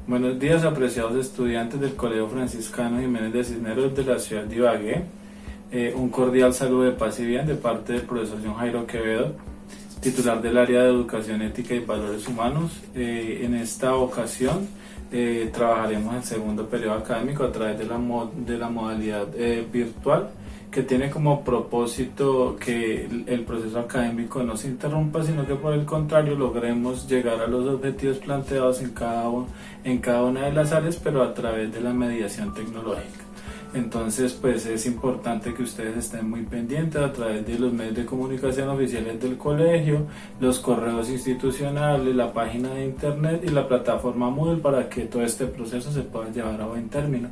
Buenos días, apreciados estudiantes del Colegio Franciscano Jiménez de Cisneros de la ciudad de Ibagué. Un cordial saludo de paz y bien de parte del profesor John Jairo Quevedo, titular del área de Educación Ética y Valores Humanos. En esta ocasión trabajaremos el segundo periodo académico a través de la modalidad virtual, que tiene como propósito que el proceso académico no se interrumpa, sino que por el contrario logremos llegar a los objetivos planteados en cada una de las áreas, pero a través de la mediación tecnológica. Entonces, pues es importante que ustedes estén muy pendientes a través de los medios de comunicación oficiales del colegio, los correos institucionales, la página de internet y la plataforma Moodle para que todo este proceso se pueda llevar a buen término.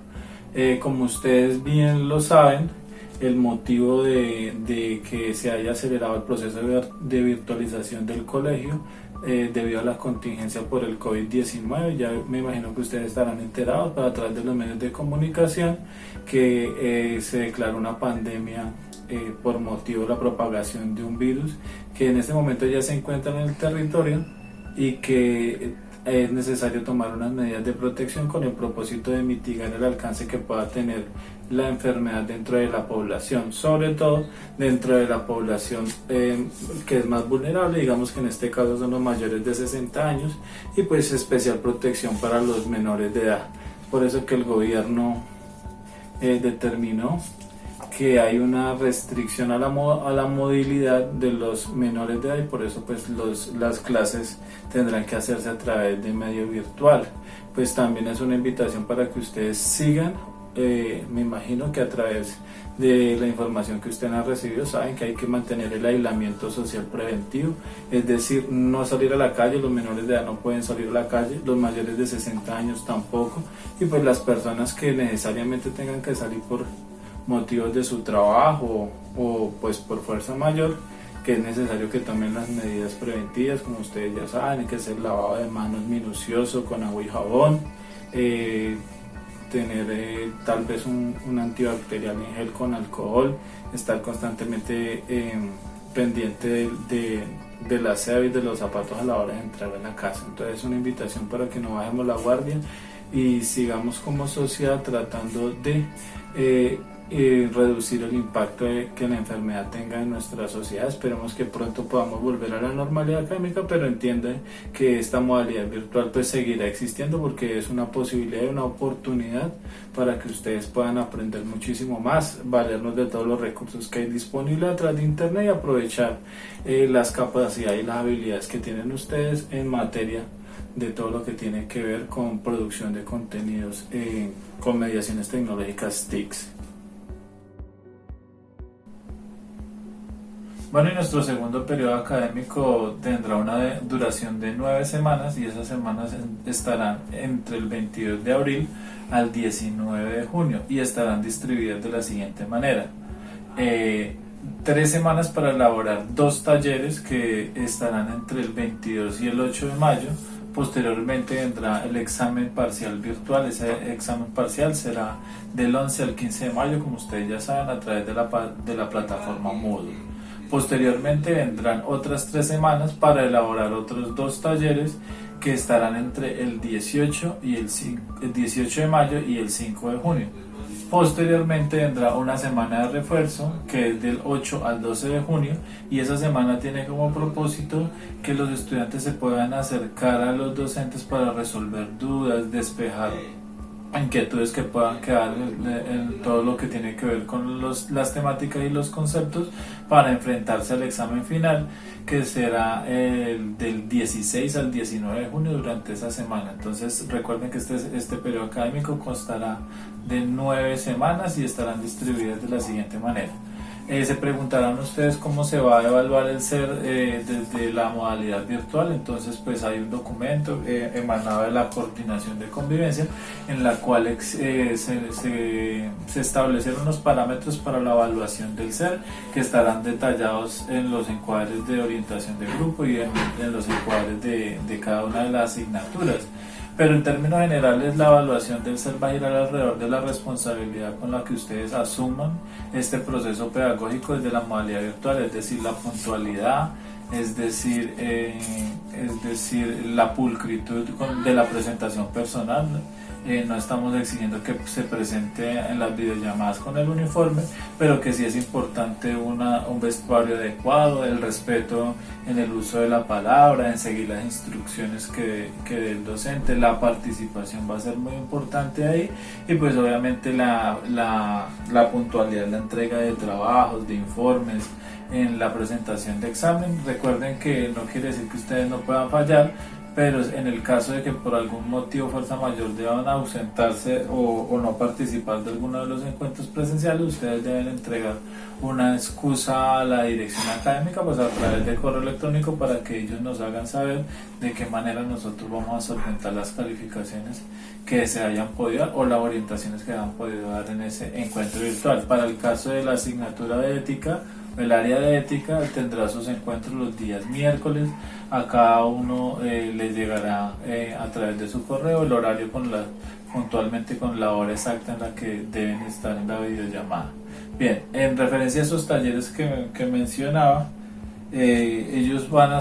Como ustedes bien lo saben, el motivo de que se haya acelerado el proceso de virtualización del colegio debido a la contingencia por el COVID-19. Ya me imagino que ustedes estarán enterados a través de los medios de comunicación que se declaró una pandemia por motivo de la propagación de un virus que en este momento ya se encuentra en el territorio y que es necesario tomar unas medidas de protección con el propósito de mitigar el alcance que pueda tener la enfermedad dentro de la población, sobre todo dentro de la población que es más vulnerable, digamos que en este caso son los mayores de 60 años, y pues especial protección para los menores de edad. Por eso que el gobierno determinó que hay una restricción a la movilidad de los menores de edad, y por eso pues las clases tendrán que hacerse a través de medio virtual. Pues también es una invitación para que ustedes sigan, me imagino que a través de la información que ustedes han recibido saben que hay que mantener el aislamiento social preventivo, es decir, no salir a la calle. Los menores de edad no pueden salir a la calle, los mayores de 60 años tampoco, y pues las personas que necesariamente tengan que salir por motivos de su trabajo o pues por fuerza mayor, que es necesario que tomen las medidas preventivas, como ustedes ya saben. Hay que hacer lavado de manos minucioso con agua y jabón, tener tal vez un antibacterial en gel con alcohol, estar constantemente pendiente del aseo y de los zapatos a la hora de entrar a la casa. Entonces es una invitación para que no bajemos la guardia y sigamos como sociedad tratando de reducir el impacto que la enfermedad tenga en nuestra sociedad. Esperemos que pronto podamos volver a la normalidad académica, pero entiende que esta modalidad virtual pues seguirá existiendo porque es una posibilidad y una oportunidad para que ustedes puedan aprender muchísimo más, valernos de todos los recursos que hay disponibles a través de internet y aprovechar las capacidades y las habilidades que tienen ustedes en materia de todo lo que tiene que ver con producción de contenidos con mediaciones tecnológicas TICs. Bueno, y nuestro segundo periodo académico tendrá una duración de 9 semanas, y esas semanas estarán entre el 22 de abril al 19 de junio y estarán distribuidas de la siguiente manera. 3 semanas para elaborar 2 talleres que estarán entre el 22 y el 8 de mayo. Posteriormente vendrá el examen parcial virtual. Ese examen parcial será del 11 al 15 de mayo, como ustedes ya saben, a través de la plataforma Moodle. Posteriormente vendrán otras 3 semanas para elaborar otros 2 talleres que estarán entre el 18 de mayo y el 5 de junio. Posteriormente vendrá una semana de refuerzo que es del 8 al 12 de junio, y esa semana tiene como propósito que los estudiantes se puedan acercar a los docentes para resolver dudas, despejar inquietudes que puedan quedar en todo lo que tiene que ver con las temáticas y los conceptos, para enfrentarse al examen final, que será del 16 al 19 de junio durante esa semana. Entonces recuerden que este periodo académico constará de 9 semanas y estarán distribuidas de la siguiente manera. Se preguntarán ustedes cómo se va a evaluar el SER desde la modalidad virtual. Entonces pues hay un documento emanado de la Coordinación de Convivencia, en la cual se establecieron unos parámetros para la evaluación del SER, que estarán detallados en los encuadres de orientación de grupo y en los encuadres de cada una de las asignaturas. Pero en términos generales, la evaluación del SER va a girar alrededor de la responsabilidad con la que ustedes asuman este proceso pedagógico desde la modalidad virtual, es decir, la puntualidad, es decir, la pulcritud de la presentación personal. No estamos exigiendo que se presente en las videollamadas con el uniforme, pero que sí es importante un vestuario adecuado, el respeto en el uso de la palabra, en seguir las instrucciones que dé el docente. La participación va a ser muy importante ahí, y pues obviamente la puntualidad, la entrega de trabajos, de informes, en la presentación de examen. Recuerden que no quiere decir que ustedes no puedan fallar, pero en el caso de que por algún motivo, fuerza mayor, deban ausentarse o no participar de alguno de los encuentros presenciales, ustedes deben entregar una excusa a la dirección académica, pues a través de correo electrónico, para que ellos nos hagan saber de qué manera nosotros vamos a solventar las calificaciones que se hayan podido dar o las orientaciones que hayan podido dar en ese encuentro virtual. Para el caso de la asignatura de ética, el área de ética tendrá sus encuentros los días miércoles. A cada uno les llegará a través de su correo el horario puntualmente con la hora exacta en la que deben estar en la videollamada. Bien, en referencia a esos talleres que mencionaba, ellos van a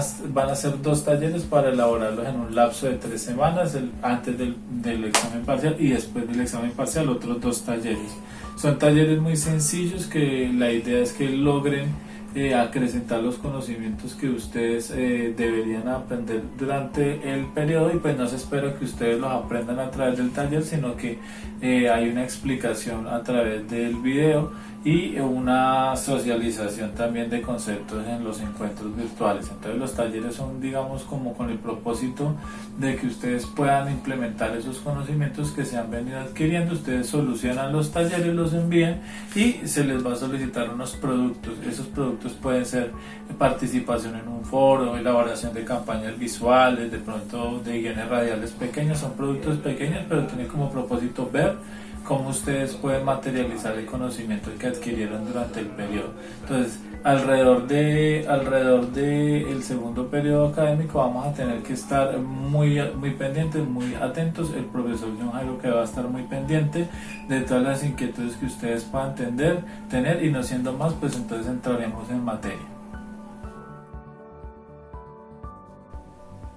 hacer 2 talleres para elaborarlos en un lapso de 3 semanas, antes del examen parcial y después del examen parcial otros 2 talleres. Son talleres muy sencillos que la idea es que logren acrecentar los conocimientos que ustedes deberían aprender durante el periodo, y pues no se espera que ustedes los aprendan a través del taller, sino que hay una explicación a través del video y una socialización también de conceptos en los encuentros virtuales. Entonces los talleres son, digamos, como con el propósito de que ustedes puedan implementar esos conocimientos que se han venido adquiriendo. Ustedes solucionan los talleres, los envían y se les va a solicitar unos productos. Esos productos pueden ser participación en un foro, elaboración de campañas visuales, de pronto de guiones radiales pequeños. Son productos pequeños, pero tienen como propósito ver cómo ustedes pueden materializar el conocimiento que adquirieron durante el periodo. Entonces, alrededor de el segundo periodo académico vamos a tener que estar muy pendientes, muy atentos. El profesor John Jairo, que va a estar muy pendiente de todas las inquietudes que ustedes puedan tener, y no siendo más, pues entonces entraremos en materia.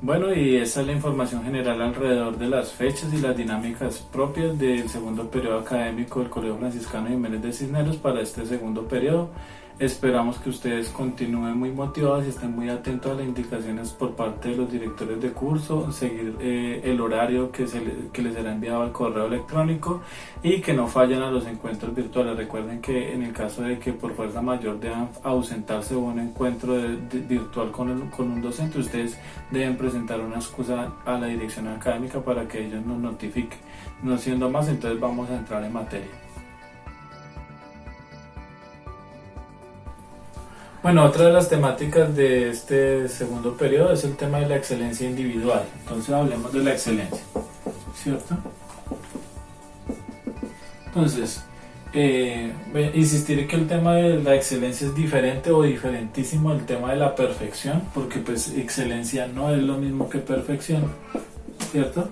Bueno, y esa es la información general alrededor de las fechas y las dinámicas propias del segundo periodo académico del Colegio Franciscano Jiménez de Cisneros para este segundo periodo. Esperamos que ustedes continúen muy motivados y estén muy atentos a las indicaciones por parte de los directores de curso, seguir el horario que les será enviado al correo electrónico, y que no fallen a los encuentros virtuales. Recuerden que en el caso de que por fuerza mayor deban ausentarse de un encuentro virtual con un docente, ustedes deben presentar una excusa a la dirección académica para que ellos nos notifiquen. No siendo más, entonces vamos a entrar en materia. Bueno, otra de las temáticas de este segundo periodo es el tema de la excelencia individual. Entonces hablemos de la excelencia, ¿cierto? Entonces, insistir que el tema de la excelencia es diferente o diferentísimo del tema de la perfección, porque pues excelencia no es lo mismo que perfección, ¿cierto?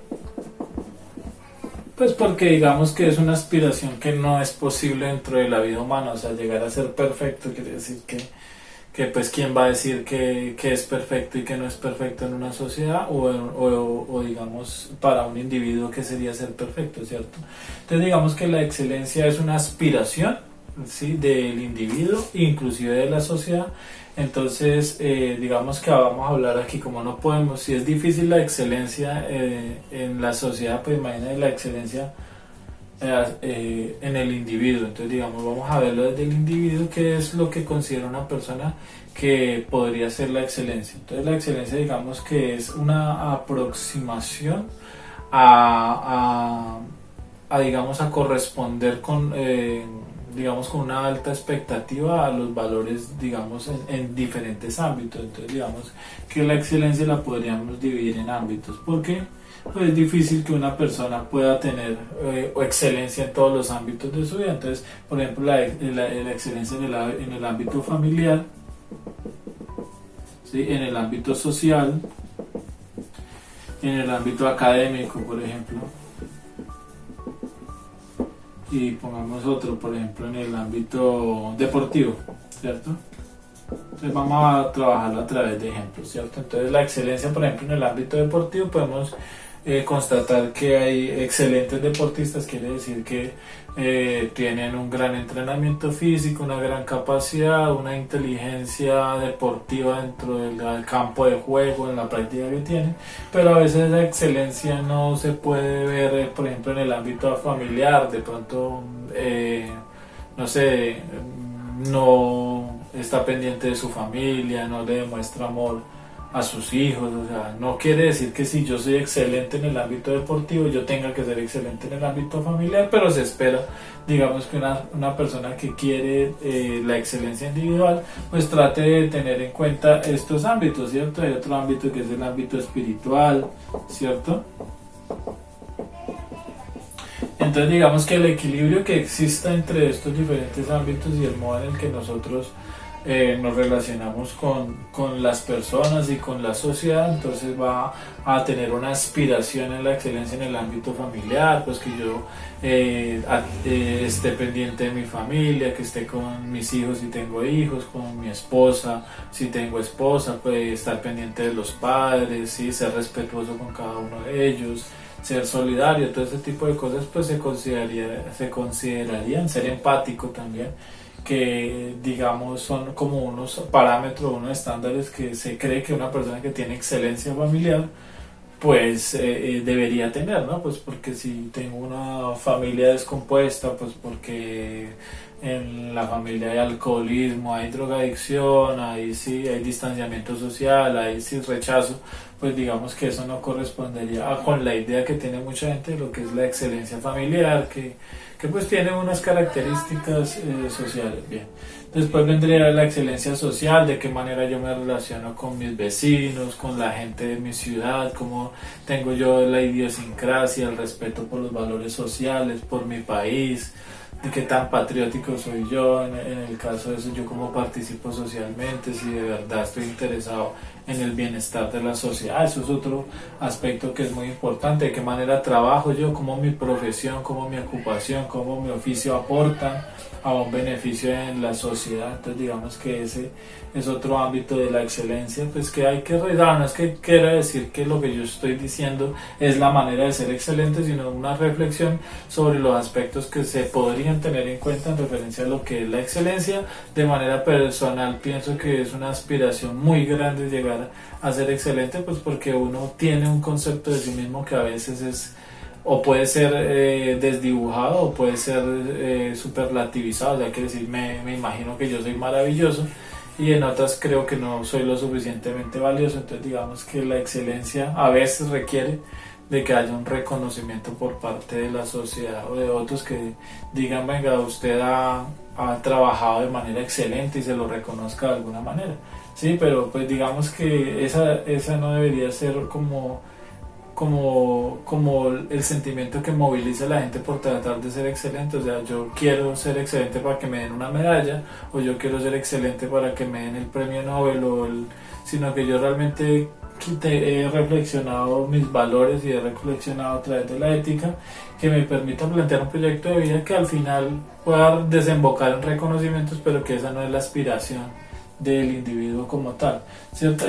Pues porque digamos que es una aspiración que no es posible dentro de la vida humana. O sea, llegar a ser perfecto quiere decir que pues quién va a decir que es perfecto y que no es perfecto en una sociedad, o digamos para un individuo que sería ser perfecto, ¿cierto? Entonces digamos que la excelencia es una aspiración, ¿sí?, del individuo, inclusive de la sociedad. Entonces digamos que vamos a hablar aquí, como no podemos, si es difícil la excelencia en la sociedad, pues imagínate la excelencia en el individuo. Entonces digamos, vamos a verlo desde el individuo, que es lo que considera una persona que podría ser la excelencia. Entonces la excelencia, digamos que es una aproximación a digamos a corresponder con digamos con una alta expectativa a los valores, digamos en diferentes ámbitos. Entonces digamos que la excelencia la podríamos dividir en ámbitos. ¿Por qué? Pues es difícil que una persona pueda tener excelencia en todos los ámbitos de su vida. Entonces, por ejemplo, la excelencia en el ámbito familiar, ¿sí?, en el ámbito social, en el ámbito académico, por ejemplo, y pongamos otro, por ejemplo, en el ámbito deportivo, ¿cierto? Entonces vamos a trabajarlo a través de ejemplos, ¿cierto? Entonces la excelencia, por ejemplo, en el ámbito deportivo podemos constatar que hay excelentes deportistas, quiere decir que tienen un gran entrenamiento físico, una gran capacidad, una inteligencia deportiva dentro del campo de juego, en la práctica que tienen, pero a veces esa excelencia no se puede ver, por ejemplo, en el ámbito familiar, de pronto, no sé, no está pendiente de su familia, no le demuestra amor a sus hijos. O sea, no quiere decir que si yo soy excelente en el ámbito deportivo yo tenga que ser excelente en el ámbito familiar, pero se espera, digamos, que una persona que quiere la excelencia individual pues trate de tener en cuenta estos ámbitos, ¿cierto? Hay otro ámbito que es el ámbito espiritual, ¿cierto? Entonces digamos que el equilibrio que exista entre estos diferentes ámbitos y el modo en el que nosotros nos relacionamos con las personas y con la sociedad, entonces va a tener una aspiración en la excelencia en el ámbito familiar, pues que yo esté pendiente de mi familia, que esté con mis hijos si tengo hijos, con mi esposa si tengo esposa, pues estar pendiente de los padres, ¿sí? Ser respetuoso con cada uno de ellos, ser solidario, todo ese tipo de cosas pues se considerarían ser empático también, que digamos son como unos parámetros, unos estándares que se cree que una persona que tiene excelencia familiar pues debería tener, ¿no? Pues porque si tengo una familia descompuesta, pues porque en la familia hay alcoholismo, hay drogadicción, ahí sí hay distanciamiento social, ahí sí rechazo, pues digamos que eso no correspondería con la idea que tiene mucha gente de lo que es la excelencia familiar, que pues tiene unas características sociales. Bien, después vendría la excelencia social, de qué manera yo me relaciono con mis vecinos, con la gente de mi ciudad, cómo tengo yo la idiosincrasia, el respeto por los valores sociales, por mi país, de qué tan patriótico soy yo, en el caso de eso, yo cómo participo socialmente, si de verdad estoy interesado en el bienestar de la sociedad. Eso es otro aspecto que es muy importante, de qué manera trabajo yo, cómo mi profesión, cómo mi ocupación, cómo mi oficio aportan a un beneficio en la sociedad. Entonces digamos que ese es otro ámbito de la excelencia, pues que hay que revisar. No es que quiera decir que lo que yo estoy diciendo es la manera de ser excelente, sino una reflexión sobre los aspectos que se podrían tener en cuenta en referencia a lo que es la excelencia. De manera personal pienso que es una aspiración muy grande llegar a ser excelente, pues porque uno tiene un concepto de sí mismo que a veces es o puede ser desdibujado o puede ser superlativizado, o sea, que decir, me imagino que yo soy maravilloso y en otras creo que no soy lo suficientemente valioso. Entonces digamos que la excelencia a veces requiere de que haya un reconocimiento por parte de la sociedad o de otros que digan, venga, usted ha trabajado de manera excelente y se lo reconozca de alguna manera, sí, pero pues digamos que esa no debería ser como el sentimiento que moviliza a la gente por tratar de ser excelente. O sea, yo quiero ser excelente para que me den una medalla, o yo quiero ser excelente para que me den el premio Nobel, sino que yo realmente he reflexionado mis valores y he reflexionado a través de la ética que me permita plantear un proyecto de vida que al final pueda desembocar en reconocimientos, pero que esa no es la aspiración del individuo como tal, ¿cierto?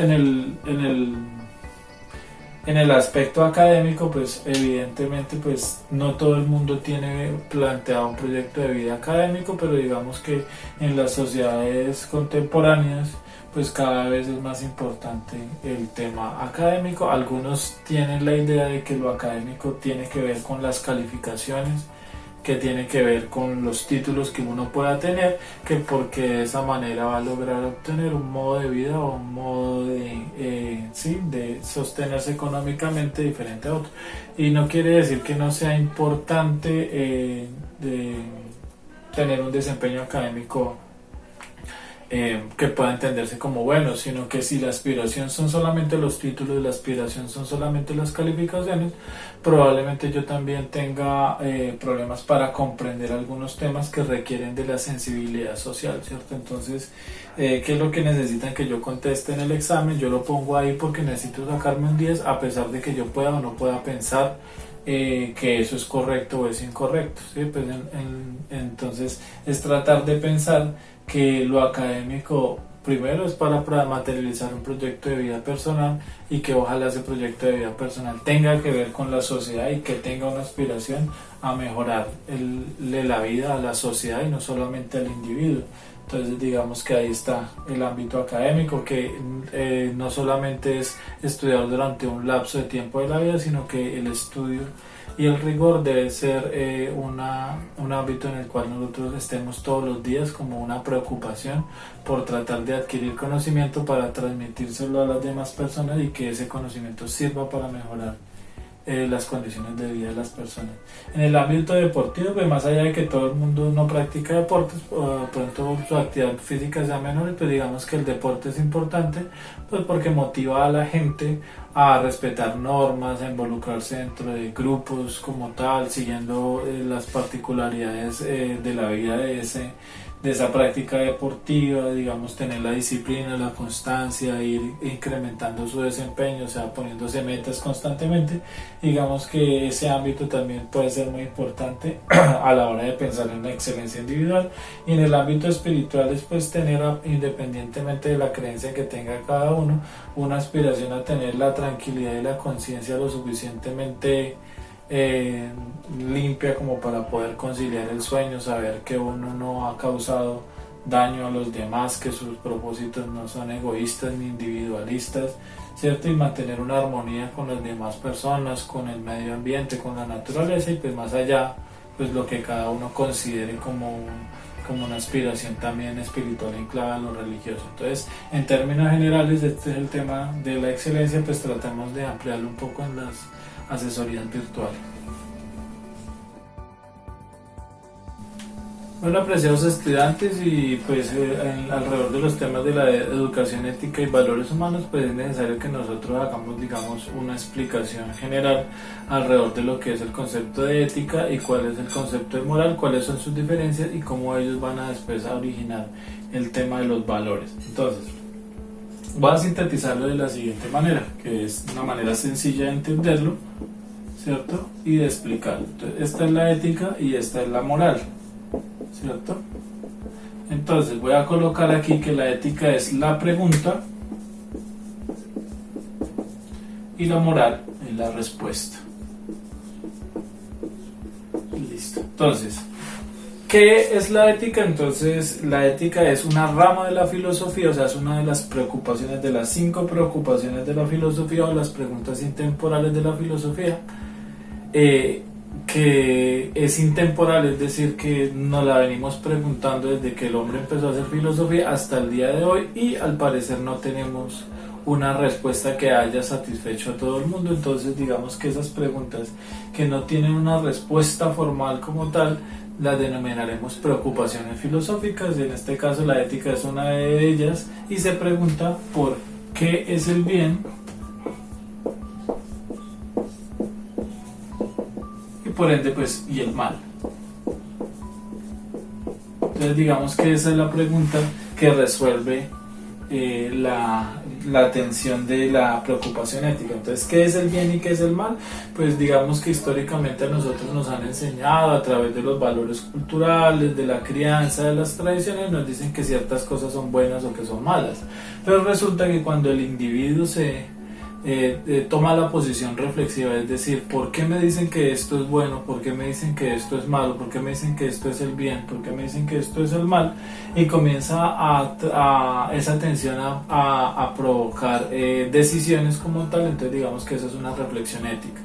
En el aspecto académico, pues evidentemente pues no todo el mundo tiene planteado un proyecto de vida académico, pero digamos que en las sociedades contemporáneas pues cada vez es más importante el tema académico. Algunos tienen la idea de que lo académico tiene que ver con las calificaciones, que tiene que ver con los títulos que uno pueda tener, que porque de esa manera va a lograr obtener un modo de vida o un modo de sostenerse económicamente diferente a otro. Y no quiere decir que no sea importante de tener un desempeño académico que pueda entenderse como bueno, sino que si la aspiración son solamente los títulos y la aspiración son solamente las calificaciones, probablemente yo también tenga problemas para comprender algunos temas que requieren de la sensibilidad social, ¿cierto? Entonces, ¿qué es lo que necesitan que yo conteste en el examen? Yo lo pongo ahí porque necesito sacarme un 10, a pesar de que yo pueda o no pueda pensar que eso es correcto o es incorrecto, ¿sí? Pues entonces es tratar de pensar que lo académico primero es para materializar un proyecto de vida personal y que ojalá ese proyecto de vida personal tenga que ver con la sociedad y que tenga una aspiración a mejorar la vida a la sociedad y no solamente al individuo. Entonces digamos que ahí está el ámbito académico, que no solamente es estudiar durante un lapso de tiempo de la vida, sino que el estudio y el rigor debe ser un ámbito en el cual nosotros estemos todos los días como una preocupación por tratar de adquirir conocimiento para transmitírselo a las demás personas y que ese conocimiento sirva para mejorar las condiciones de vida de las personas. En el ámbito deportivo, pues más allá de que todo el mundo no practica deportes, pronto su actividad física sea menor, pues digamos que el deporte es importante, pues porque motiva a la gente a respetar normas, a involucrarse dentro de grupos como tal, siguiendo las particularidades de la vida de esa práctica deportiva, digamos, tener la disciplina, la constancia, ir incrementando su desempeño, o sea, poniéndose metas constantemente. Digamos que ese ámbito también puede ser muy importante a la hora de pensar en la excelencia individual. Y en el ámbito espiritual es pues tener, independientemente de la creencia que tenga cada uno, una aspiración a tener la tranquilidad y la conciencia lo suficientemente limpia como para poder conciliar el sueño, saber que uno no ha causado daño a los demás, que sus propósitos no son egoístas ni individualistas, ¿cierto? Y mantener una armonía con las demás personas, con el medio ambiente, con la naturaleza y pues más allá, pues lo que cada uno considere como una aspiración también espiritual anclada en lo religioso. Entonces, en términos generales, este es el tema de la excelencia, pues tratamos de ampliarlo un poco en las asesorías virtuales. Bueno, apreciados estudiantes, y pues alrededor de los temas de la educación ética y valores humanos, pues es necesario que nosotros hagamos, digamos, una explicación general alrededor de lo que es el concepto de ética y cuál es el concepto de moral, cuáles son sus diferencias y cómo ellos van a después a originar el tema de los valores. Entonces, voy a sintetizarlo de la siguiente manera, que es una manera sencilla de entenderlo, ¿cierto? Y de explicarlo. Entonces, esta es la ética y esta es la moral, ¿cierto? Entonces voy a colocar aquí que la ética es la pregunta y la moral es la respuesta. Listo. Entonces, ¿qué es la ética? Entonces, la ética es una rama de la filosofía, o sea, es una de las preocupaciones, de las 5 preocupaciones de la filosofía o las preguntas intemporales de la filosofía, que es intemporal, es decir, que nos la venimos preguntando desde que el hombre empezó a hacer filosofía hasta el día de hoy y al parecer no tenemos una respuesta que haya satisfecho a todo el mundo. Entonces digamos que esas preguntas que no tienen una respuesta formal como tal las denominaremos preocupaciones filosóficas. En este caso la ética es una de ellas y se pregunta por qué es el bien y por ende pues y el mal. Entonces digamos que esa es la pregunta que resuelve la tensión de la preocupación ética. Entonces, ¿qué es el bien y qué es el mal? Pues digamos que históricamente a nosotros nos han enseñado a través de los valores culturales, de la crianza, de las tradiciones, nos dicen que ciertas cosas son buenas o que son malas. Pero resulta que cuando el individuo toma la posición reflexiva, es decir, ¿por qué me dicen que esto es bueno? ¿Por qué me dicen que esto es malo? ¿Por qué me dicen que esto es el bien? ¿Por qué me dicen que esto es el mal? Y comienza esa tensión a provocar decisiones como tal. Entonces digamos que eso es una reflexión ética.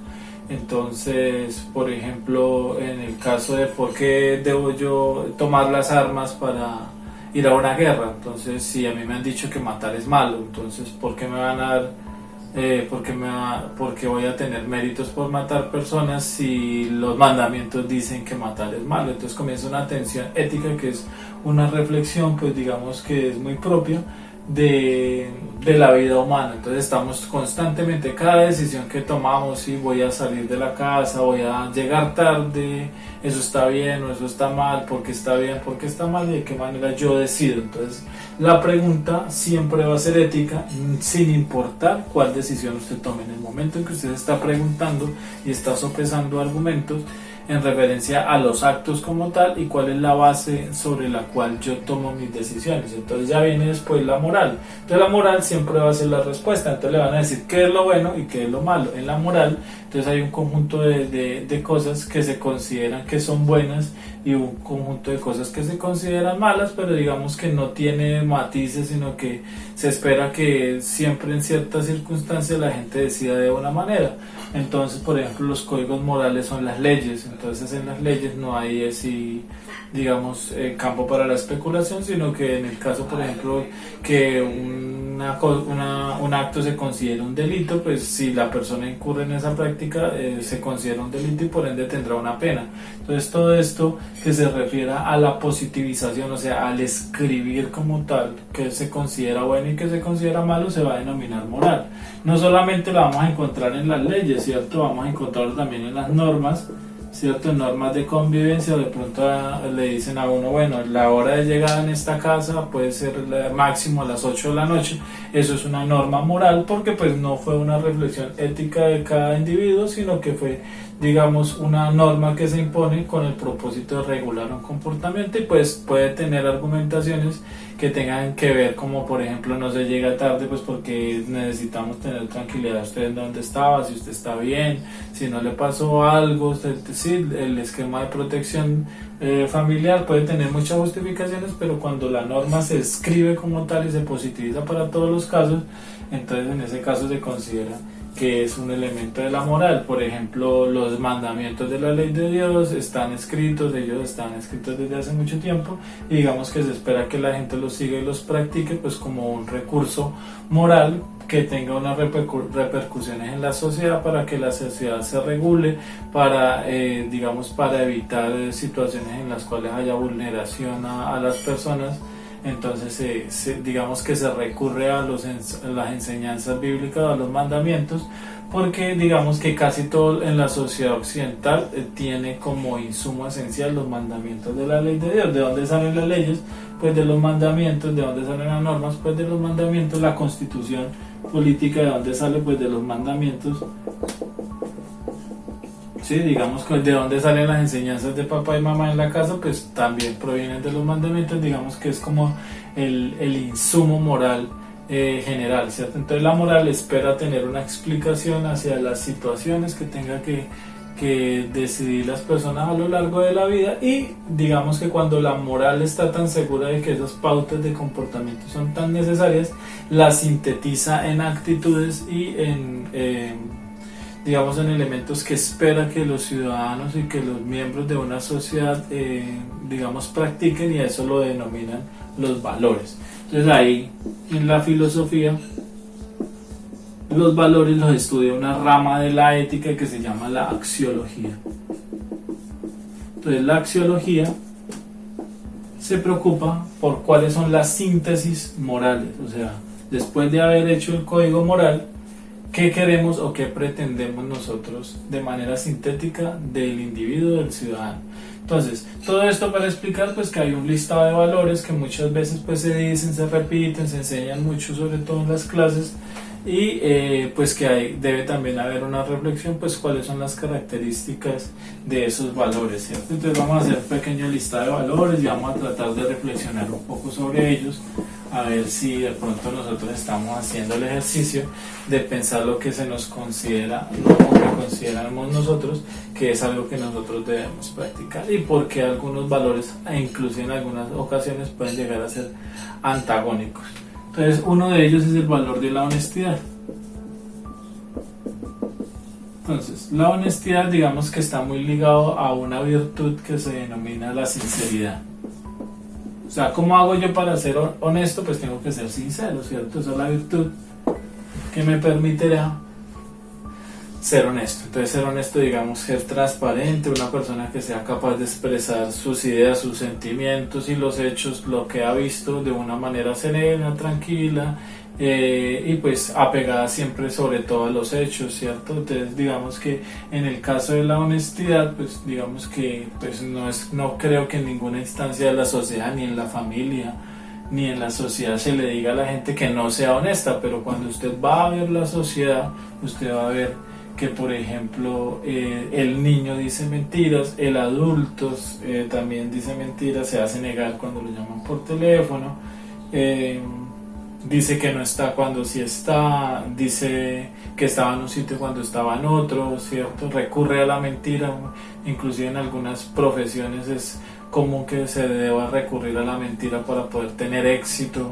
Entonces, por ejemplo, en el caso de por qué debo yo tomar las armas para ir a una guerra, entonces si a mí me han dicho que matar es malo, entonces ¿por qué me van a dar porque voy a tener méritos por matar personas si los mandamientos dicen que matar es malo? Entonces comienza una tensión ética que es una reflexión, pues digamos que es muy propia de la vida humana. Entonces estamos constantemente, cada decisión que tomamos, si voy a salir de la casa, voy a llegar tarde, eso está bien o eso está mal, porque está bien, porque está mal y de qué manera yo decido. Entonces La pregunta siempre va a ser ética, sin importar cuál decisión usted tome. En el momento en que usted está preguntando y está sopesando argumentos en referencia a los actos como tal y cuál es la base sobre la cual yo tomo mis decisiones. Entonces ya viene después la moral. Entonces la moral siempre va a ser la respuesta. Entonces le van a decir qué es lo bueno y qué es lo malo. En la moral, entonces hay un conjunto de cosas que se consideran que son buenas y un conjunto de cosas que se consideran malas, pero digamos que no tiene matices, sino que se espera que siempre en ciertas circunstancias la gente decida de una manera. Entonces, por ejemplo, los códigos morales son las leyes. Entonces en las leyes no hay así, digamos, campo para la especulación, sino que en el caso, por ejemplo, que un acto se considera un delito, pues si la persona incurre en esa práctica, se considera un delito y por ende tendrá una pena. Entonces todo esto que se refiera a la positivización, o sea, al escribir como tal, que se considera bueno y que se considera malo, se va a denominar moral. No solamente la vamos a encontrar en las leyes, ¿cierto? Vamos a encontrarlo también en las normas, ¿cierto? Normas de convivencia. De pronto le dicen a uno, bueno, la hora de llegada en esta casa puede ser máximo a las 8 de la noche. Eso es una norma moral porque pues no fue una reflexión ética de cada individuo, sino que fue, digamos, una norma que se impone con el propósito de regular un comportamiento y pues puede tener argumentaciones que tengan que ver, como por ejemplo no se llega tarde pues porque necesitamos tener tranquilidad, usted en dónde estaba, si usted está bien, si no le pasó algo, usted, sí, el esquema de protección familiar puede tener muchas justificaciones, pero cuando la norma se escribe como tal y se positiviza para todos los casos, entonces en ese caso se considera que es un elemento de la moral. Por ejemplo, los mandamientos de la ley de Dios están escritos, ellos están escritos desde hace mucho tiempo y digamos que se espera que la gente los siga y los practique pues como un recurso moral que tenga unas repercusiones en la sociedad para que la sociedad se regule, para digamos para evitar situaciones en las cuales haya vulneración a las personas. Entonces digamos que se recurre a las enseñanzas bíblicas, a los mandamientos, porque digamos que casi todo en la sociedad occidental tiene como insumo esencial los mandamientos de la ley de Dios. ¿De dónde salen las leyes? Pues de los mandamientos. ¿De dónde salen las normas? Pues de los mandamientos. La constitución política, ¿de dónde sale? Pues de los mandamientos. Sí, digamos que de dónde salen las enseñanzas de papá y mamá en la casa, pues también provienen de los mandamientos. Digamos que es como el insumo moral general, ¿cierto? Entonces la moral espera tener una explicación hacia las situaciones que tenga que decidir las personas a lo largo de la vida, y digamos que cuando la moral está tan segura de que esas pautas de comportamiento son tan necesarias, las sintetiza en actitudes y digamos en elementos que espera que los ciudadanos y que los miembros de una sociedad digamos practiquen, y a eso lo denominan los valores. Entonces ahí en la filosofía los valores los estudia una rama de la ética que se llama la axiología. Entonces la axiología se preocupa por cuáles son las síntesis morales, o sea, después de haber hecho el código moral, ¿qué queremos o qué pretendemos nosotros de manera sintética del individuo, del ciudadano? Entonces, todo esto para explicar pues que hay un listado de valores que muchas veces pues se dicen, se repiten, se enseñan mucho, sobre todo en las clases, y pues que debe también haber una reflexión pues cuáles son las características de esos valores, ¿cierto? Entonces vamos a hacer un pequeño listado de valores y vamos a tratar de reflexionar un poco sobre ellos, a ver si de pronto nosotros estamos haciendo el ejercicio de pensar lo que se nos considera, lo que consideramos nosotros que es algo que nosotros debemos practicar, y porque algunos valores, e incluso en algunas ocasiones, pueden llegar a ser antagónicos. Entonces uno de ellos es el valor de la honestidad. Entonces la honestidad, digamos que está muy ligado a una virtud que se denomina la sinceridad. O sea, ¿cómo hago yo para ser honesto? Pues tengo que ser sincero, ¿cierto? Esa es la virtud que me permitirá ser honesto. Entonces ser honesto, digamos, ser transparente, una persona que sea capaz de expresar sus ideas, sus sentimientos y los hechos, lo que ha visto de una manera serena, tranquila, y pues apegada siempre sobre todo a los hechos, ¿cierto? Entonces digamos que en el caso de la honestidad, pues digamos que pues no creo que en ninguna instancia de la sociedad ni en la familia ni en la sociedad se le diga a la gente que no sea honesta, pero cuando usted va a ver la sociedad, usted va a ver que, por ejemplo, el niño dice mentiras, el adulto también dice mentiras, se hace negar cuando lo llaman por teléfono, dice que no está cuando sí está, dice que estaba en un sitio cuando estaba en otro, ¿cierto? Recurre a la mentira, inclusive en algunas profesiones es común que se deba recurrir a la mentira para poder tener éxito.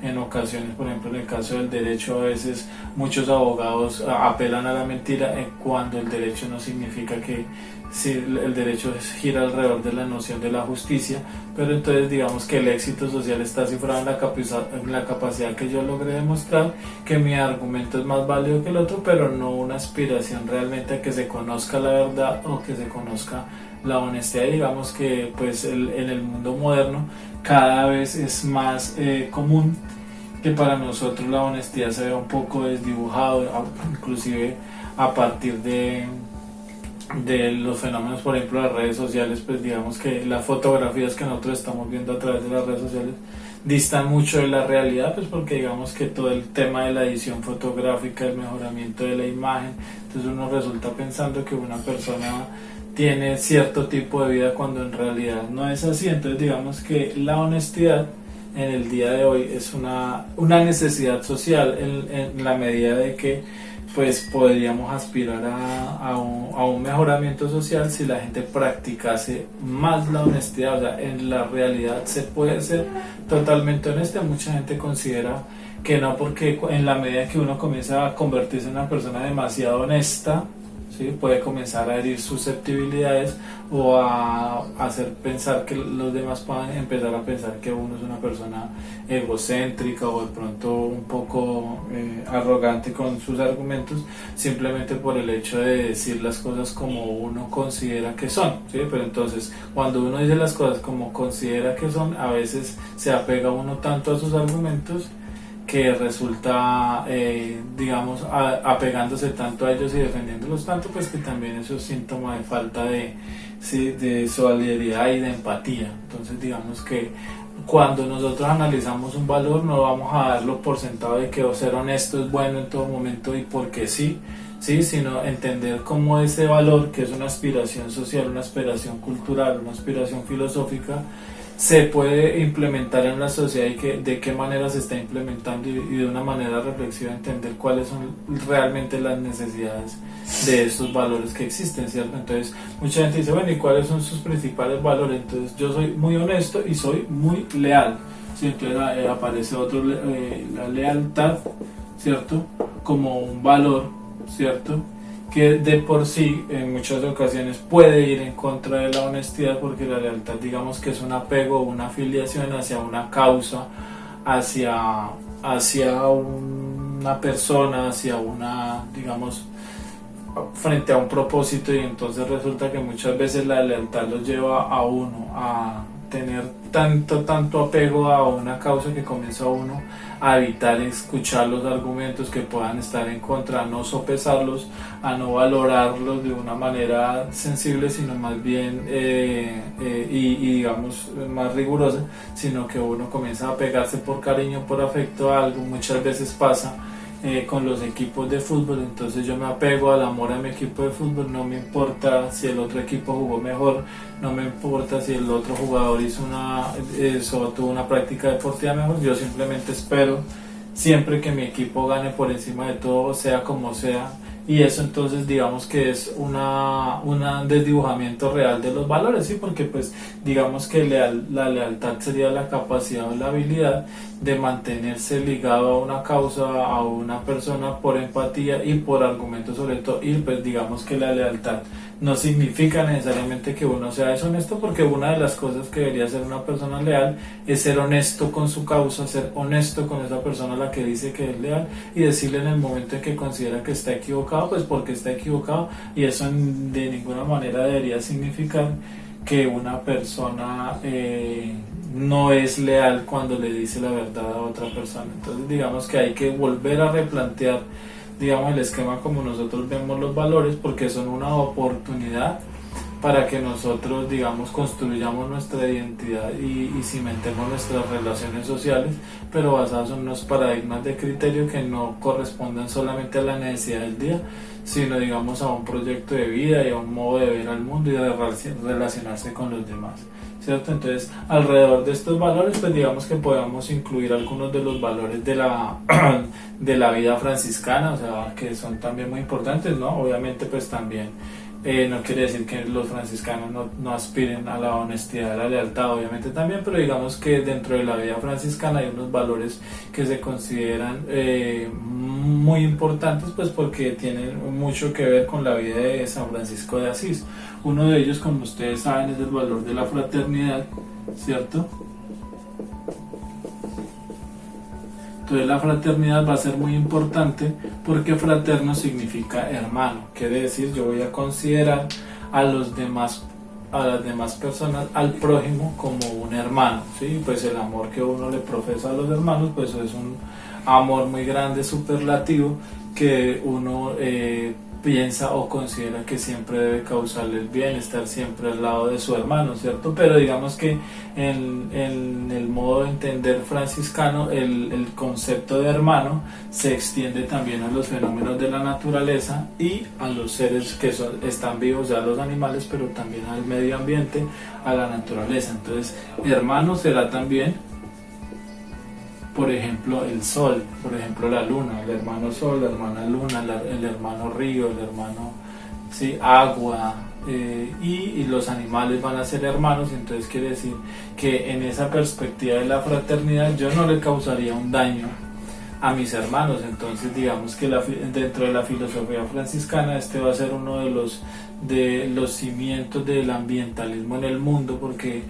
En ocasiones, por ejemplo, en el caso del derecho, a veces muchos abogados apelan a la mentira cuando el derecho no significa que si el derecho gira alrededor de la noción de la justicia, pero entonces digamos que el éxito social está cifrado en la capacidad que yo logré demostrar que mi argumento es más válido que el otro, pero no una aspiración realmente a que se conozca la verdad o que se conozca la honestidad. Digamos que pues en el mundo moderno cada vez es más común que para nosotros la honestidad se vea un poco desdibujado, inclusive a partir de los fenómenos, por ejemplo, de las redes sociales. Pues digamos que las fotografías que nosotros estamos viendo a través de las redes sociales distan mucho de la realidad, pues porque digamos que todo el tema de la edición fotográfica, el mejoramiento de la imagen, entonces uno resulta pensando que una persona tiene cierto tipo de vida cuando en realidad no es así. Entonces digamos que la honestidad en el día de hoy es una necesidad social en la medida de que pues podríamos aspirar a un mejoramiento social si la gente practicase más la honestidad. O sea, en la realidad se puede ser totalmente honesta. Mucha gente considera que no, porque en la medida que uno comienza a convertirse en una persona demasiado honesta, ¿sí?, puede comenzar a herir susceptibilidades o a hacer pensar que los demás puedan empezar a pensar que uno es una persona egocéntrica o de pronto un poco arrogante con sus argumentos, simplemente por el hecho de decir las cosas como uno considera que son, ¿sí? Pero entonces cuando uno dice las cosas como considera que son, a veces se apega uno tanto a sus argumentos que resulta, digamos, apegándose tanto a ellos y defendiéndolos tanto, pues que también eso es síntoma de falta de solidaridad y de empatía. Entonces digamos que cuando nosotros analizamos un valor no vamos a darlo por sentado de que ser honesto es bueno en todo momento y porque sí, sino entender cómo ese valor, que es una aspiración social, una aspiración cultural, una aspiración filosófica, se puede implementar en la sociedad y de qué manera se está implementando, y de una manera reflexiva entender cuáles son realmente las necesidades de estos valores que existen, ¿cierto? Entonces mucha gente dice, bueno, ¿y cuáles son sus principales valores? Entonces yo soy muy honesto y soy muy leal, ¿sí? Entonces aparece otro, la lealtad, ¿cierto?, como un valor, ¿cierto?, que de por sí en muchas ocasiones puede ir en contra de la honestidad, porque la lealtad digamos que es un apego, una afiliación hacia una causa, hacia una persona, hacia una, digamos, frente a un propósito, y entonces resulta que muchas veces la lealtad lo lleva a uno a tener tanto apego a una causa que comienza uno a evitar escuchar los argumentos que puedan estar en contra, a no sopesarlos, a no valorarlos de una manera sensible, sino más bien y digamos más rigurosa, sino que uno comienza a pegarse por cariño, por afecto a algo. Muchas veces pasa con los equipos de fútbol, entonces yo me apego al amor a mi equipo de fútbol, no me importa si el otro equipo jugó mejor, no me importa si el otro jugador tuvo una práctica deportiva mejor, yo simplemente espero siempre que mi equipo gane por encima de todo, sea como sea, y eso entonces digamos que es un desdibujamiento real de los valores, ¿sí? Porque pues digamos que la lealtad sería la capacidad o la habilidad de mantenerse ligado a una causa, a una persona, por empatía y por argumentos sobre todo. Y pues digamos que la lealtad no significa necesariamente que uno sea deshonesto, porque una de las cosas que debería ser una persona leal es ser honesto con su causa, ser honesto con esa persona a la que dice que es leal, y decirle en el momento en que considera que está equivocado, pues porque está equivocado, y eso de ninguna manera debería significar que una persona no es leal cuando le dice la verdad a otra persona. Entonces digamos que hay que volver a replantear, digamos, el esquema como nosotros vemos los valores, porque son una oportunidad para que nosotros, digamos, construyamos nuestra identidad y cimentemos nuestras relaciones sociales, pero basados en unos paradigmas de criterio que no correspondan solamente a la necesidad del día, sino, digamos, a un proyecto de vida y a un modo de ver al mundo y de relacionarse con los demás, ¿cierto? Entonces, alrededor de estos valores, pues digamos que podemos incluir algunos de los valores de de la vida franciscana, o sea, que son también muy importantes, ¿no? Obviamente, pues también no quiere decir que los franciscanos no aspiren a la honestidad, a la lealtad, obviamente también, pero digamos que dentro de la vida franciscana hay unos valores que se consideran muy importantes, pues porque tienen mucho que ver con la vida de San Francisco de Asís. Uno de ellos, como ustedes saben, es el valor de la fraternidad, ¿cierto? Entonces la fraternidad va a ser muy importante porque fraterno significa hermano, quiere decir yo voy a considerar a las demás personas, al prójimo, como un hermano, ¿sí? Pues el amor que uno le profesa a los hermanos, pues es un amor muy grande, superlativo, que uno piensa o considera que siempre debe causarle el bien, estar siempre al lado de su hermano, ¿cierto? Pero digamos que en el modo de entender franciscano, el concepto de hermano se extiende también a los fenómenos de la naturaleza y a los seres que están vivos, ya los animales, pero también al medio ambiente, a la naturaleza. Entonces, hermano será también, por ejemplo, el sol, por ejemplo, la luna, el hermano sol, la hermana luna, el hermano río, el hermano, ¿sí?, agua, y los animales van a ser hermanos. Entonces quiere decir que en esa perspectiva de la fraternidad yo no le causaría un daño a mis hermanos. Entonces digamos que dentro de la filosofía franciscana este va a ser uno de los cimientos del ambientalismo en el mundo, porque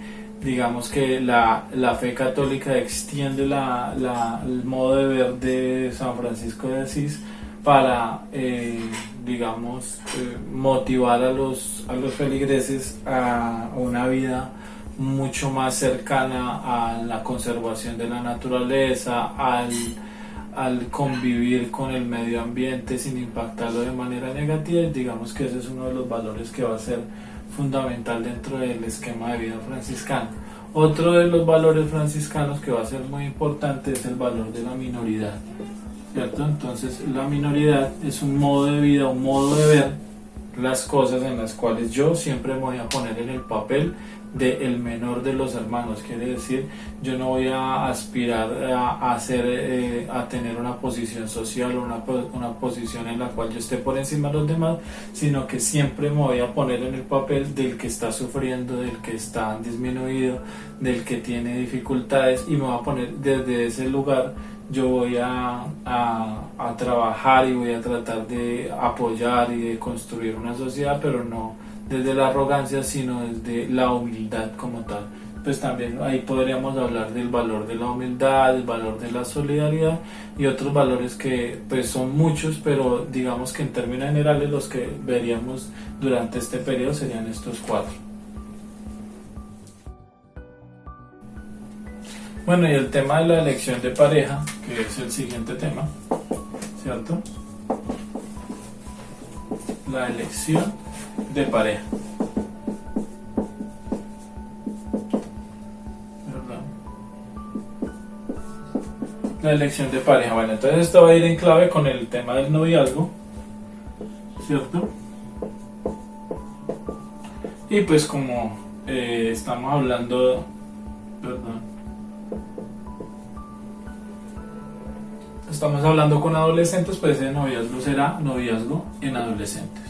digamos que la fe católica extiende el modo de ver de San Francisco de Asís para, motivar a los feligreses a una vida mucho más cercana a la conservación de la naturaleza, al convivir con el medio ambiente sin impactarlo de manera negativa. Y digamos que ese es uno de los valores que va a ser fundamental dentro del esquema de vida franciscano. Otro de los valores franciscanos que va a ser muy importante es el valor de la minoridad, ¿cierto? Entonces la minoridad es un modo de vida, un modo de ver las cosas en las cuales yo siempre me voy a poner en el papel del menor de los hermanos. Quiere decir, yo no voy a aspirar a tener una posición social o una posición en la cual yo esté por encima de los demás, sino que siempre me voy a poner en el papel del que está sufriendo, del que está disminuido, del que tiene dificultades, y me voy a poner desde ese lugar. Yo voy a trabajar y voy a tratar de apoyar y de construir una sociedad, pero no desde la arrogancia, sino desde la humildad como tal. Pues también ahí podríamos hablar del valor de la humildad, el valor de la solidaridad y otros valores que pues son muchos, pero digamos que en términos generales los que veríamos durante este periodo serían estos cuatro. Bueno, y el tema de la elección de pareja, que es el siguiente tema, ¿cierto? La elección de pareja. La elección de pareja. Bueno, entonces esto va a ir en clave con el tema del noviazgo, ¿cierto? Y pues como estamos hablando, estamos hablando con adolescentes, pues ese noviazgo será noviazgo en adolescentes.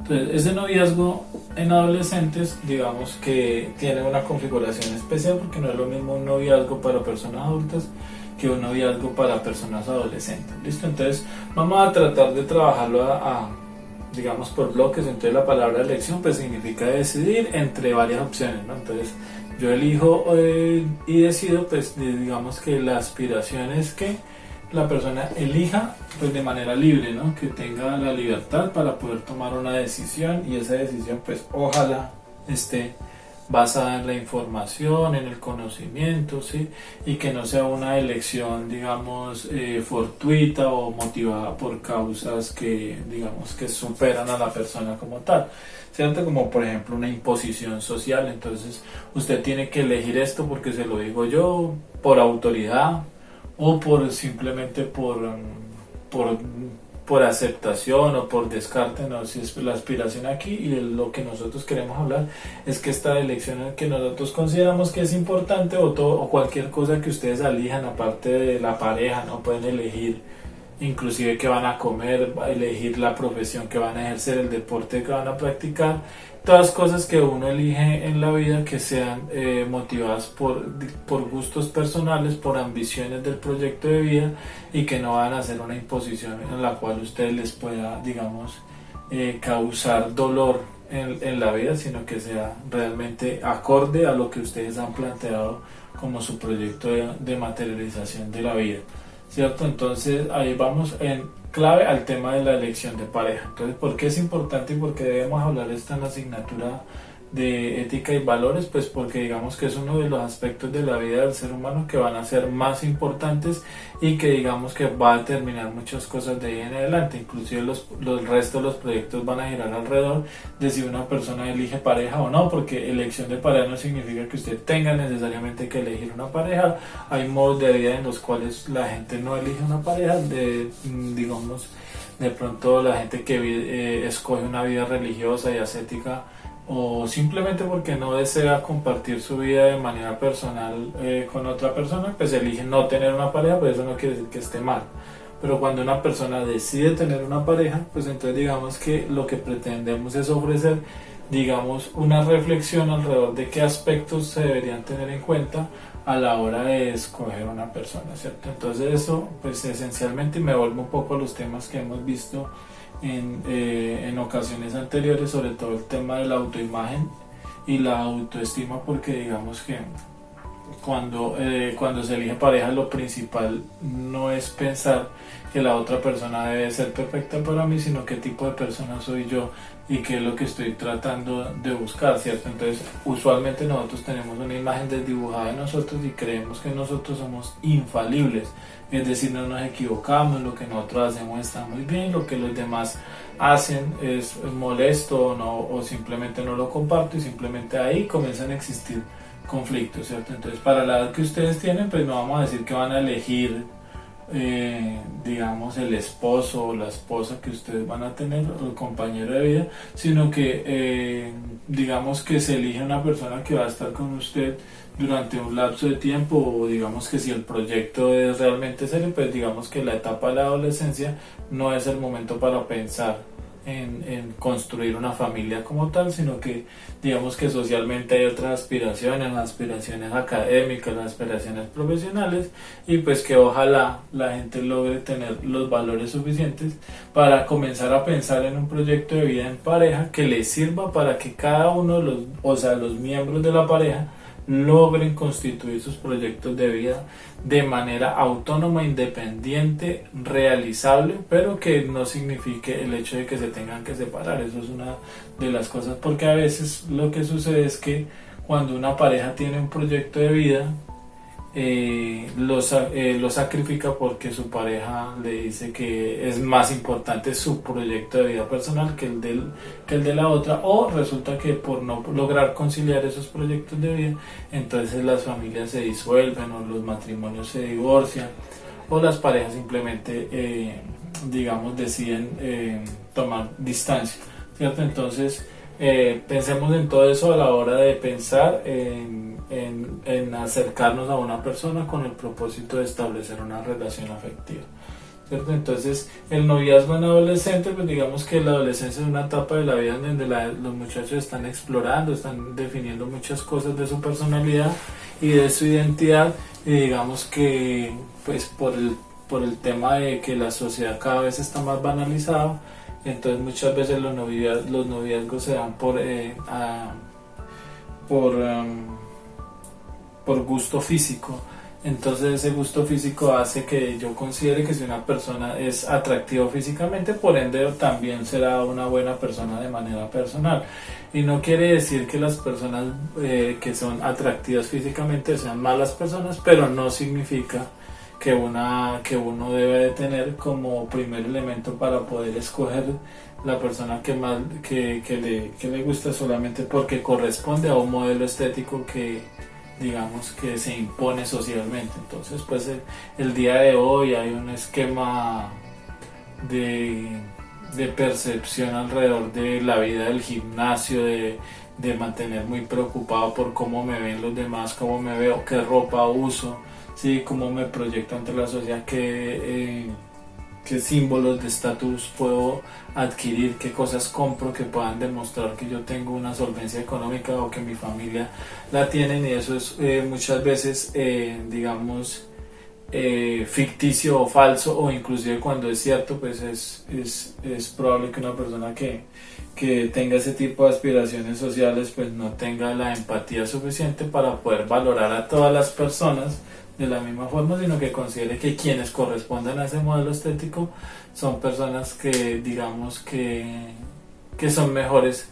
Entonces, ese noviazgo en adolescentes, digamos que tiene una configuración especial, porque no es lo mismo un noviazgo para personas adultas que un noviazgo para personas adolescentes. ¿Listo? Entonces, vamos a tratar de trabajarlo digamos, por bloques. Entonces, la palabra elección pues significa decidir entre varias opciones, ¿no? Entonces, yo elijo y decido, pues digamos que la aspiración es que la persona elija pues de manera libre, ¿no? Que tenga la libertad para poder tomar una decisión, y esa decisión pues ojalá esté basada en la información, en el conocimiento, ¿sí? Y que no sea una elección, digamos, fortuita o motivada por causas que, digamos, que superan a la persona como tal, ¿cierto? Como por ejemplo una imposición social. Entonces usted tiene que elegir esto porque se lo digo yo, por autoridad o por simplemente por por aceptación o por descarte. No, si es la aspiración aquí, y lo que nosotros queremos hablar es que esta elección que nosotros consideramos que es importante, o cualquier cosa que ustedes elijan aparte de la pareja, no pueden elegir inclusive qué van a comer, elegir la profesión que van a ejercer, el deporte que van a practicar, todas cosas que uno elige en la vida que sean motivadas por gustos personales, por ambiciones del proyecto de vida, y que no van a ser una imposición en la cual usted les pueda, digamos, causar dolor en la vida, sino que sea realmente acorde a lo que ustedes han planteado como su proyecto de materialización de la vida, ¿cierto? Entonces ahí vamos en clave al tema de la elección de pareja. Entonces, ¿por qué es importante y por qué debemos hablar esto en la asignatura de ética y valores? Pues porque digamos que es uno de los aspectos de la vida del ser humano que van a ser más importantes y que digamos que va a determinar muchas cosas de ahí en adelante. Inclusive los restos de los proyectos van a girar alrededor de si una persona elige pareja o no, porque elección de pareja no significa que usted tenga necesariamente que elegir una pareja. Hay modos de vida en los cuales la gente no elige una pareja, digamos, de pronto la gente que escoge una vida religiosa y ascética, o simplemente porque no desea compartir su vida de manera personal con otra persona, pues elige no tener una pareja, pero eso no quiere decir que esté mal. Pero cuando una persona decide tener una pareja, pues entonces digamos que lo que pretendemos es ofrecer, digamos, una reflexión alrededor de qué aspectos se deberían tener en cuenta a la hora de escoger una persona, ¿cierto? Entonces eso, pues esencialmente, me vuelvo un poco a los temas que hemos visto en ocasiones anteriores, sobre todo el tema de la autoimagen y la autoestima, porque digamos que cuando se elige pareja, lo principal no es pensar que la otra persona debe ser perfecta para mí, sino qué tipo de persona soy yo y qué es lo que estoy tratando de buscar, ¿cierto? Entonces, usualmente nosotros tenemos una imagen desdibujada de nosotros y creemos que nosotros somos infalibles, es decir, no nos equivocamos, lo que nosotros hacemos está muy bien, lo que los demás hacen es molesto o simplemente no lo comparto, y simplemente ahí comienzan a existir conflictos, ¿cierto? Entonces, para la edad que ustedes tienen, pues no vamos a decir que van a elegir digamos, el esposo o la esposa que ustedes van a tener, o el compañero de vida, sino que digamos que se elige una persona que va a estar con usted durante un lapso de tiempo, o digamos que si el proyecto es realmente serio, pues digamos que la etapa de la adolescencia no es el momento para pensar en construir una familia como tal, sino que digamos que socialmente hay otras aspiraciones, las aspiraciones académicas, las aspiraciones profesionales, y pues que ojalá la gente logre tener los valores suficientes para comenzar a pensar en un proyecto de vida en pareja que les sirva para que cada uno de los miembros de la pareja logren constituir sus proyectos de vida de manera autónoma, independiente, realizable, pero que no signifique el hecho de que se tengan que separar. Eso es una de las cosas, porque a veces lo que sucede es que cuando una pareja tiene un proyecto de vida, lo sacrifica porque su pareja le dice que es más importante su proyecto de vida personal que el de la otra, o resulta que por no lograr conciliar esos proyectos de vida, entonces las familias se disuelven, o los matrimonios se divorcian, o las parejas simplemente digamos deciden tomar distancia, ¿cierto? Entonces pensemos en todo eso a la hora de pensar en acercarnos a una persona con el propósito de establecer una relación afectiva, ¿cierto? Entonces, el noviazgo en adolescente, pues digamos que la adolescencia es una etapa de la vida en donde los muchachos están explorando, están definiendo muchas cosas de su personalidad y de su identidad, y digamos que pues por el tema de que la sociedad cada vez está más banalizada, entonces muchas veces los noviazgos se dan por gusto físico, Entonces ese gusto físico hace que yo considere que si una persona es atractiva físicamente, por ende también será una buena persona de manera personal. Y no quiere decir que las personas que son atractivas físicamente sean malas personas, pero no significa que uno debe de tener como primer elemento para poder escoger la persona que le gusta solamente porque corresponde a un modelo estético que digamos que se impone socialmente. Entonces pues el día de hoy hay un esquema de percepción alrededor de la vida del gimnasio, de mantener muy preocupado por cómo me ven los demás, cómo me veo, qué ropa uso, ¿sí? Cómo me proyecto ante la sociedad, qué símbolos de estatus puedo adquirir, qué cosas compro que puedan demostrar que yo tengo una solvencia económica o que mi familia la tienen, y eso es muchas veces digamos ficticio o falso, o inclusive cuando es cierto pues es probable que una persona que tenga ese tipo de aspiraciones sociales pues no tenga la empatía suficiente para poder valorar a todas las personas de la misma forma, sino que considere que quienes correspondan a ese modelo estético son personas que digamos que son mejores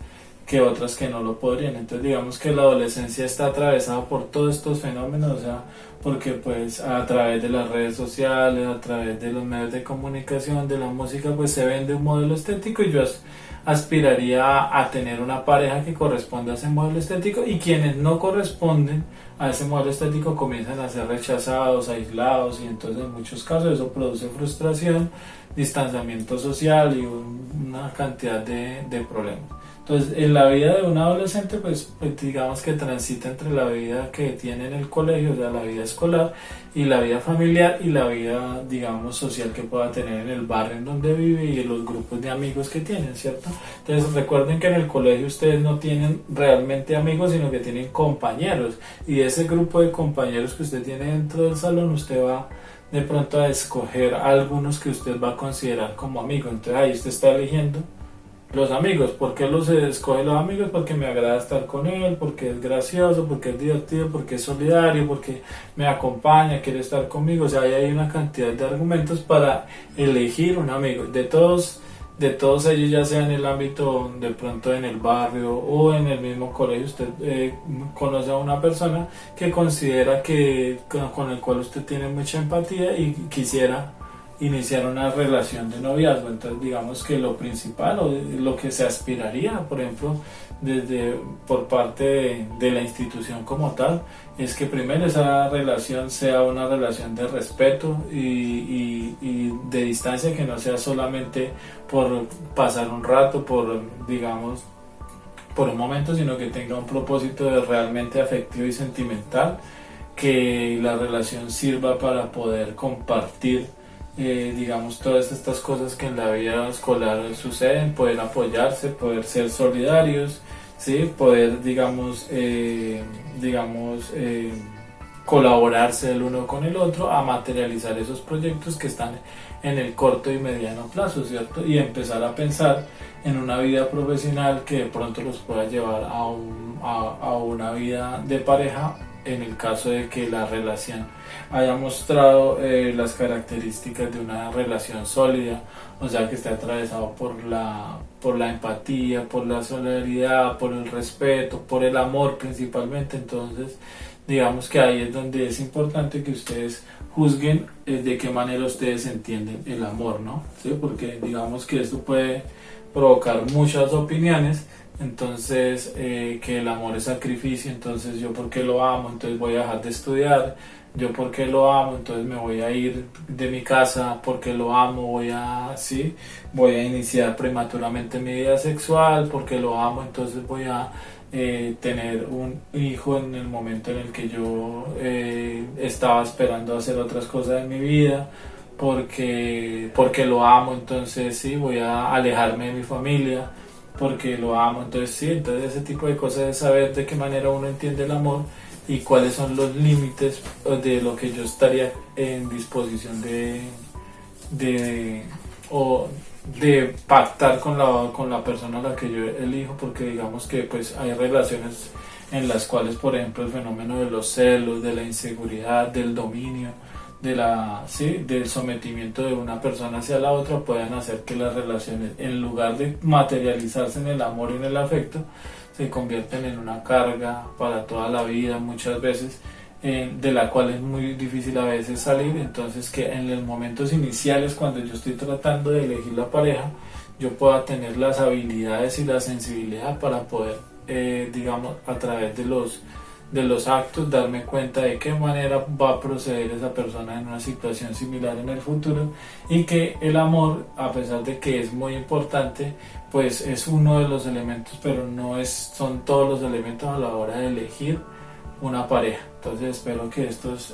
que otras que no lo podrían. Entonces digamos que la adolescencia está atravesada por todos estos fenómenos, o sea, porque pues a través de las redes sociales, a través de los medios de comunicación, de la música, pues se vende un modelo estético, y yo aspiraría a tener una pareja que corresponda a ese modelo estético, y quienes no corresponden a ese modelo estético comienzan a ser rechazados, aislados, y entonces en muchos casos eso produce frustración, distanciamiento social y una cantidad de problemas. Entonces, en la vida de un adolescente, pues digamos que transita entre la vida que tiene en el colegio, o sea, la vida escolar, y la vida familiar, y la vida, digamos, social que pueda tener en el barrio en donde vive y en los grupos de amigos que tienen, ¿cierto? Entonces, recuerden que en el colegio ustedes no tienen realmente amigos, sino que tienen compañeros, y ese grupo de compañeros que usted tiene dentro del salón, usted va de pronto a escoger a algunos que usted va a considerar como amigos. Entonces, ahí usted está eligiendo los amigos. ¿Por qué los escoge los amigos? Porque me agrada estar con él, porque es gracioso, porque es divertido, porque es solidario, porque me acompaña, quiere estar conmigo. O sea, ahí hay una cantidad de argumentos para elegir un amigo. De todos ellos, ya sea en el ámbito, de pronto en el barrio o en el mismo colegio, usted conoce a una persona que considera que con el cual usted tiene mucha empatía y quisiera iniciar una relación de noviazgo. Entonces digamos que lo principal o lo que se aspiraría, por ejemplo, por parte de la institución como tal, es que primero esa relación sea una relación de respeto y de distancia, que no sea solamente por pasar un rato, digamos, por un momento, sino que tenga un propósito de realmente afectivo y sentimental, que la relación sirva para poder compartir digamos, todas estas cosas que en la vida escolar suceden, poder apoyarse, poder ser solidarios, ¿sí? Poder, digamos, colaborarse el uno con el otro a materializar esos proyectos que están en el corto y mediano plazo, ¿cierto? Y empezar a pensar en una vida profesional que de pronto los pueda llevar a una vida de pareja, en el caso de que la relación haya mostrado las características de una relación sólida, o sea, que esté atravesado por la empatía, por la solidaridad, por el respeto, por el amor principalmente. Entonces digamos que ahí es donde es importante que ustedes juzguen de qué manera ustedes entienden el amor, ¿no? ¿Sí? Porque digamos que esto puede provocar muchas opiniones. Entonces que el amor es sacrificio, entonces yo porque lo amo, entonces voy a dejar de estudiar, yo porque lo amo, entonces me voy a ir de mi casa, porque lo amo, voy a iniciar prematuramente mi vida sexual, porque lo amo, entonces voy a tener un hijo en el momento en el que yo estaba esperando hacer otras cosas en mi vida, porque lo amo, entonces sí, voy a alejarme de mi familia, porque lo amo. Entonces sí, entonces ese tipo de cosas es saber de qué manera uno entiende el amor y cuáles son los límites de lo que yo estaría en disposición de pactar con la persona a la que yo elijo, porque digamos que pues hay relaciones en las cuales, por ejemplo, el fenómeno de los celos, de la inseguridad, del dominio, del sometimiento de una persona hacia la otra puedan hacer que las relaciones, en lugar de materializarse en el amor y en el afecto, se convierten en una carga para toda la vida muchas veces, de la cual es muy difícil a veces salir. Entonces, que en los momentos iniciales, cuando yo estoy tratando de elegir la pareja, yo pueda tener las habilidades y la sensibilidad para poder, digamos, a través de los actos, darme cuenta de qué manera va a proceder esa persona en una situación similar en el futuro, y que el amor, a pesar de que es muy importante, pues es uno de los elementos, pero son todos los elementos a la hora de elegir una pareja. Entonces espero que estos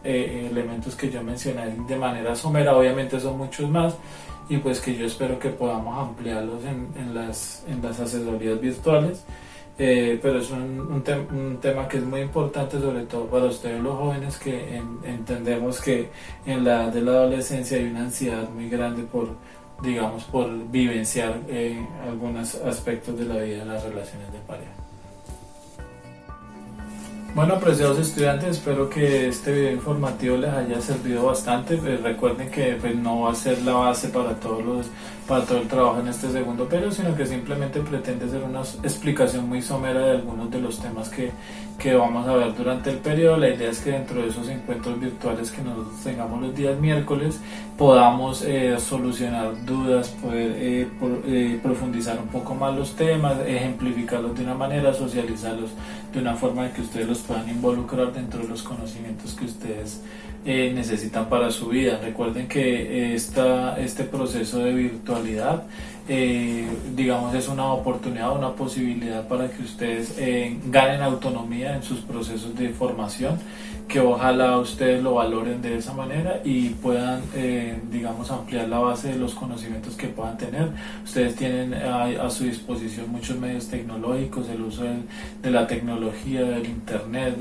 elementos que yo mencioné de manera somera, obviamente son muchos más, y pues que yo espero que podamos ampliarlos en las asesorías virtuales. Pero es un tema que es muy importante, sobre todo para ustedes los jóvenes, que entendemos que en la edad de la adolescencia hay una ansiedad muy grande por vivenciar algunos aspectos de la vida de las relaciones de pareja. Bueno, apreciados estudiantes, espero que este video informativo les haya servido bastante. Recuerden que no va a ser la base para todo el trabajo en este segundo periodo, sino que simplemente pretende ser una explicación muy somera de algunos de los temas que vamos a ver durante el periodo. La idea es que dentro de esos encuentros virtuales que nosotros tengamos los días miércoles podamos solucionar dudas, poder profundizar un poco más los temas, ejemplificarlos de una manera, socializarlos de una forma de que ustedes los puedan involucrar dentro de los conocimientos que ustedes necesitan para su vida. Recuerden que este proceso de virtualidad, digamos, es una oportunidad, una posibilidad para que ustedes ganen autonomía en sus procesos de formación, que ojalá ustedes lo valoren de esa manera y puedan, digamos, ampliar la base de los conocimientos que puedan tener. Ustedes tienen a su disposición muchos medios tecnológicos, el uso de la tecnología, del internet,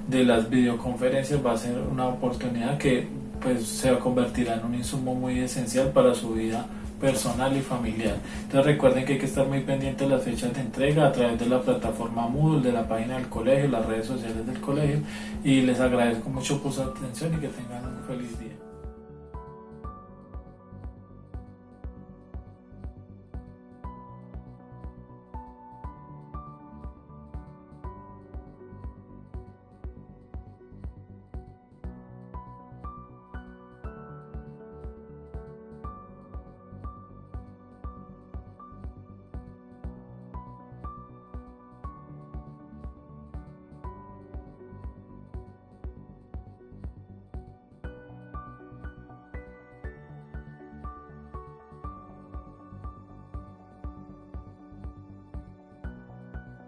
de las videoconferencias va a ser una oportunidad que pues se convertirá en un insumo muy esencial para su vida personal y familiar. Entonces recuerden que hay que estar muy pendientes de las fechas de entrega a través de la plataforma Moodle, de la página del colegio, las redes sociales del colegio, y les agradezco mucho por su atención y que tengan un feliz día.